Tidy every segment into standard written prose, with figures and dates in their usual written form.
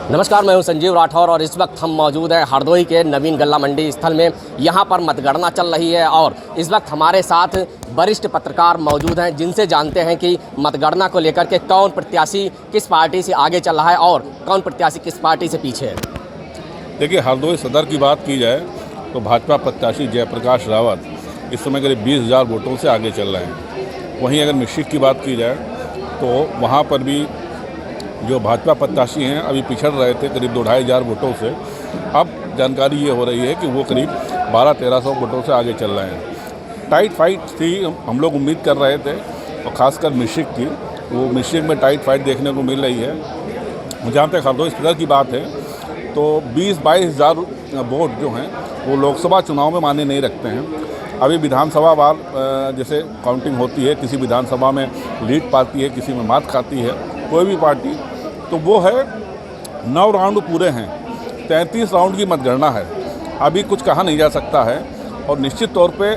नमस्कार, मैं हूं संजीव राठौर और इस वक्त हम मौजूद हैं हरदोई के नवीन गल्ला मंडी स्थल में। यहां पर मतगणना चल रही है और इस वक्त हमारे साथ वरिष्ठ पत्रकार मौजूद हैं, जिनसे जानते हैं कि मतगणना को लेकर के कौन प्रत्याशी किस पार्टी से आगे चल रहा है और कौन प्रत्याशी किस पार्टी से पीछे है। देखिए, हरदोई सदर की बात की जाए तो भाजपा प्रत्याशी जयप्रकाश रावत इस समय करीब 20,000 वोटों से आगे चल रहे हैं। वहीं अगर मिश्रिख की बात की जाए तो वहाँ पर भी जो भाजपा प्रत्याशी हैं अभी पिछड़ रहे थे करीब 2,500 वोटों से। अब जानकारी ये हो रही है कि वो करीब 1200-1300 वोटों से आगे चल रहे हैं। टाइट फाइट थी, हम लोग उम्मीद कर रहे थे, और ख़ासकर मिश्रिख की, वो मिश्रिख में टाइट फाइट देखने को मिल रही है। जहाँ तक हरदोई सदर की बात है तो 20-22 हज़ार वोट जो हैं वो लोकसभा चुनाव में मायने नहीं रखते हैं। अभी विधानसभा वार जैसे काउंटिंग होती है, किसी विधानसभा में लीड पाती है, किसी में मात खाती है कोई भी पार्टी, तो वो है 9 राउंड पूरे हैं, 33 राउंड की मतगणना है। अभी कुछ कहा नहीं जा सकता है और निश्चित तौर पे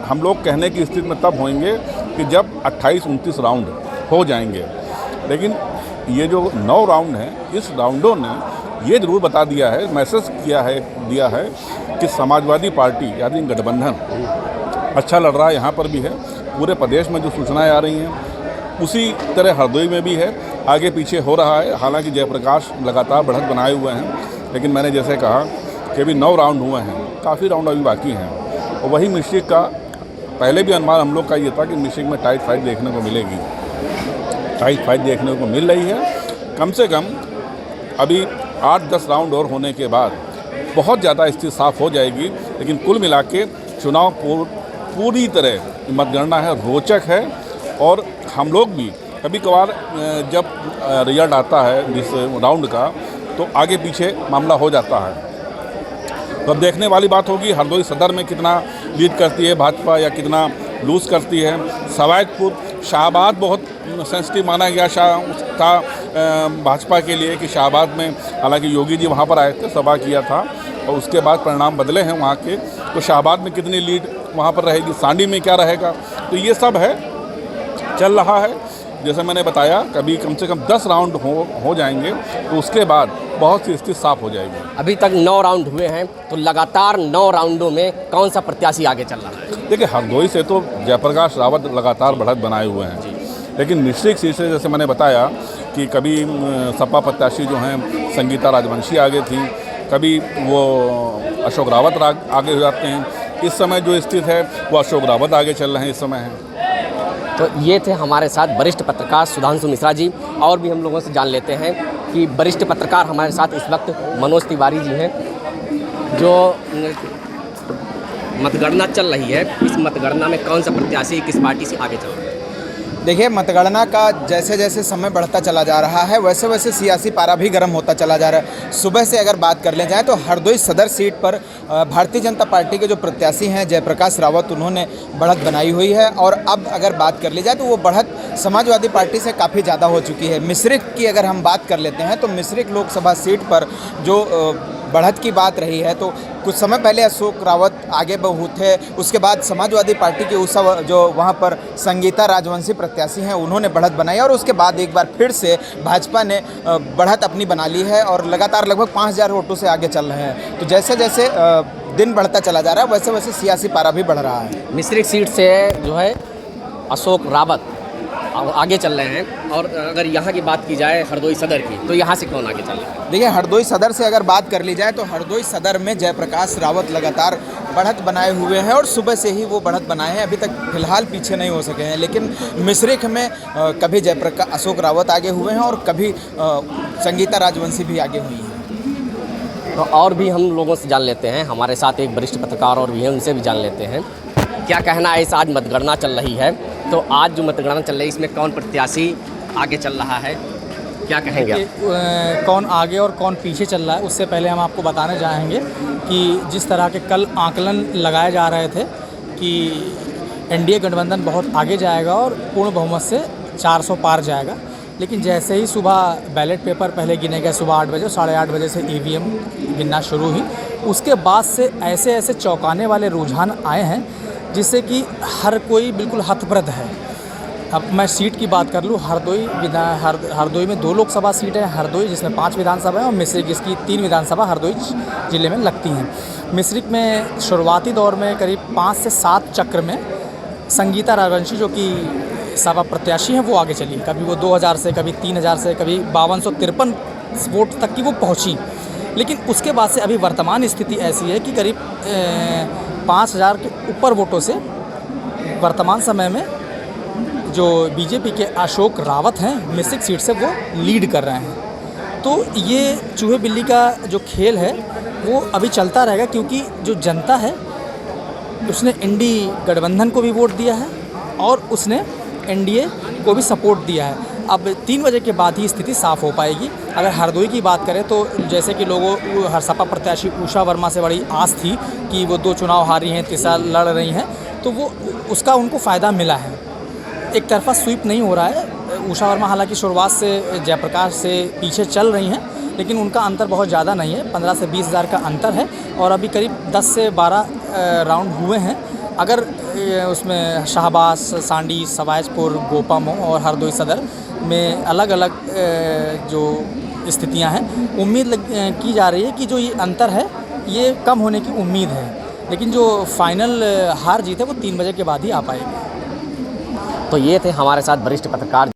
हम लोग कहने की स्थिति में तब होंगे कि जब 28-29 राउंड हो जाएंगे। लेकिन ये जो 9 राउंड हैं, इस राउंडों ने ये ज़रूर बता दिया है, मैसेज दिया है कि समाजवादी पार्टी यानी गठबंधन अच्छा लड़ रहा है। यहाँ पर भी है, पूरे प्रदेश में जो सूचनाएं आ रही हैं उसी तरह हरदोई में भी है, आगे पीछे हो रहा है। हालांकि जयप्रकाश लगातार बढ़त बनाए हुए हैं, लेकिन मैंने जैसे कहा कि अभी 9 राउंड हुए हैं, काफ़ी राउंड अभी बाकी हैं। और वही मिश्रिख का पहले भी अनुमान हम लोग का ये था कि मिश्रिख में टाइट फाइट देखने को मिलेगी। टाइट फाइट देखने को मिल रही है। कम से कम अभी 8-10 राउंड और होने के बाद बहुत ज़्यादा स्थिति साफ हो जाएगी। लेकिन कुल मिला के चुनाव पूरी तरह मतगणना है, रोचक है। और हम लोग भी कभी कभार जब रिजल्ट आता है इस राउंड का तो आगे पीछे मामला हो जाता है। तो अब देखने वाली बात होगी हरदोई सदर में कितना लीड करती है भाजपा या कितना लूज़ करती है। सवायदपुर शाहबाद बहुत सेंसिटिव माना गया था भाजपा के लिए कि शाहबाद में, हालांकि योगी जी वहां पर आए थे, सभा किया था और उसके बाद परिणाम बदले हैं वहां के। तो शाहबाद में कितनी लीड वहां पर रहेगी, सांडी में क्या रहेगा, तो ये सब है, चल रहा है। जैसे मैंने बताया कभी कम से कम 10 राउंड हो जाएंगे तो उसके बाद बहुत सी स्थिति साफ हो जाएगी। अभी तक 9 राउंड हुए हैं, तो लगातार 9 राउंडों में कौन सा प्रत्याशी आगे चल रहा है? देखिए, हरदोई से तो जयप्रकाश रावत लगातार बढ़त बनाए हुए हैं, लेकिन मिश्रिख सीट से जैसे मैंने बताया कि कभी सपा प्रत्याशी जो हैं संगीता राजवंशी आगे थी, कभी वो अशोक रावत आगे हो जाते हैं। इस समय जो स्थिति है वो अशोक रावत आगे चल रहे हैं इस समय है। तो ये थे हमारे साथ वरिष्ठ पत्रकार सुधांशु मिश्रा जी। और भी हम लोगों से जान लेते हैं कि वरिष्ठ पत्रकार हमारे साथ इस वक्त मनोज तिवारी जी हैं, जो मतगणना चल रही है, इस मतगणना में कौन सा प्रत्याशी किस पार्टी से आगे चल रहा है? देखिए, मतगणना का जैसे जैसे समय बढ़ता चला जा रहा है वैसे वैसे सियासी पारा भी गर्म होता चला जा रहा है। सुबह से अगर बात कर ले जाए तो हरदोई सदर सीट पर भारतीय जनता पार्टी के जो प्रत्याशी हैं जयप्रकाश रावत, उन्होंने बढ़त बनाई हुई है। और अब अगर बात कर ली जाए तो वो बढ़त समाजवादी पार्टी से काफ़ी ज़्यादा हो चुकी है। मिश्रिख की अगर हम बात कर लेते हैं तो मिश्रिख लोकसभा सीट पर जो बढ़त की बात रही है, तो कुछ समय पहले अशोक रावत आगे बहुत थे, उसके बाद समाजवादी पार्टी की उस जो वहाँ पर संगीता राजवंशी प्रत्याशी हैं उन्होंने बढ़त बनाई और उसके बाद एक बार फिर से भाजपा ने बढ़त अपनी बना ली है और लगातार लगभग 5,000 वोटों से आगे चल रहे हैं। तो जैसे जैसे दिन बढ़ता चला जा रहा है वैसे वैसे सियासी पारा भी बढ़ रहा है। मिश्रिख सीट से जो है अशोक रावत आगे चल रहे हैं। और अगर यहाँ की बात की जाए हरदोई सदर की, तो यहाँ से कौन आगे चल रहा है? देखिए, हरदोई सदर से अगर बात कर ली जाए तो हरदोई सदर में जयप्रकाश रावत लगातार बढ़त बनाए हुए हैं और सुबह से ही वो बढ़त बनाए हैं, अभी तक फिलहाल पीछे नहीं हो सके हैं। लेकिन मिश्रिख में कभी अशोक रावत आगे हुए हैं और कभी संगीता राजवंशी भी आगे हुई हैं। तो और भी हम लोगों से जान लेते हैं, हमारे साथ एक वरिष्ठ पत्रकार और भी हैं, उनसे भी जान लेते हैं क्या कहना है। इस आज मतगणना चल रही है, तो आज जो मतगणना चल रही है इसमें कौन प्रत्याशी आगे चल रहा है, क्या कहेंगे आप? कौन आगे और कौन पीछे चल रहा है, उससे पहले हम आपको बताना चाहेंगे कि जिस तरह के कल आकलन लगाए जा रहे थे कि एनडीए गठबंधन बहुत आगे जाएगा और पूर्ण बहुमत से 400 पार जाएगा, लेकिन जैसे ही सुबह बैलेट पेपर पहले गिने गए सुबह 8 बजे, 8:30 बजे से ईवीएम गिनना शुरू हुई, उसके बाद से ऐसे ऐसे चौंकाने वाले रुझान आए हैं जिससे कि हर कोई बिल्कुल हतप्रभ है। अब मैं सीट की बात कर लूँ, हरदोई में 2 लोकसभा सीट है, हरदोई जिसमें 5 विधानसभा है, और मिश्रिक जिसकी 3 विधानसभा हरदोई ज़िले में लगती हैं। मिश्रिक में शुरुआती दौर में करीब 5 से 7 चक्र में संगीता राजवंशी जो कि सपा प्रत्याशी हैं वो आगे चली। कभी वो 2000 से, कभी 3000 से, कभी 5253 वोट तक की वो पहुंची। लेकिन उसके बाद से अभी वर्तमान स्थिति ऐसी है कि करीब 5000 के ऊपर वोटों से वर्तमान समय में जो बीजेपी के अशोक रावत हैं मिश्रिक सीट से वो लीड कर रहे हैं। तो ये चूहे बिल्ली का जो खेल है वो अभी चलता रहेगा, क्योंकि जो जनता है उसने इंडी गठबंधन को भी वोट दिया है और उसने एनडीए को भी सपोर्ट दिया है। अब 3 बजे के बाद ही स्थिति साफ़ हो पाएगी। अगर हरदोई की बात करें तो जैसे कि लोगों सपा प्रत्याशी उषा वर्मा से बड़ी आस थी कि वो 2 चुनाव हारी हैं, तीसरा लड़ रही हैं, तो वो उसका उनको फ़ायदा मिला है। एक तरफा स्वीप नहीं हो रहा है। उषा वर्मा हालांकि शुरुआत से जयप्रकाश से पीछे चल रही हैं, लेकिन उनका अंतर बहुत ज़्यादा नहीं है, 15 से 20 हज़ार का अंतर है और अभी करीब 10 से 12 राउंड हुए हैं। अगर उसमें शाहबाज, सांडी, सवायजपुर, गोपामो और हरदोई सदर में अलग अलग जो स्थितियां हैं, उम्मीद की जा रही है कि जो ये अंतर है ये कम होने की उम्मीद है। लेकिन जो फाइनल हार जीत है वो 3 बजे के बाद ही आ पाएगी। तो ये थे हमारे साथ वरिष्ठ पत्रकार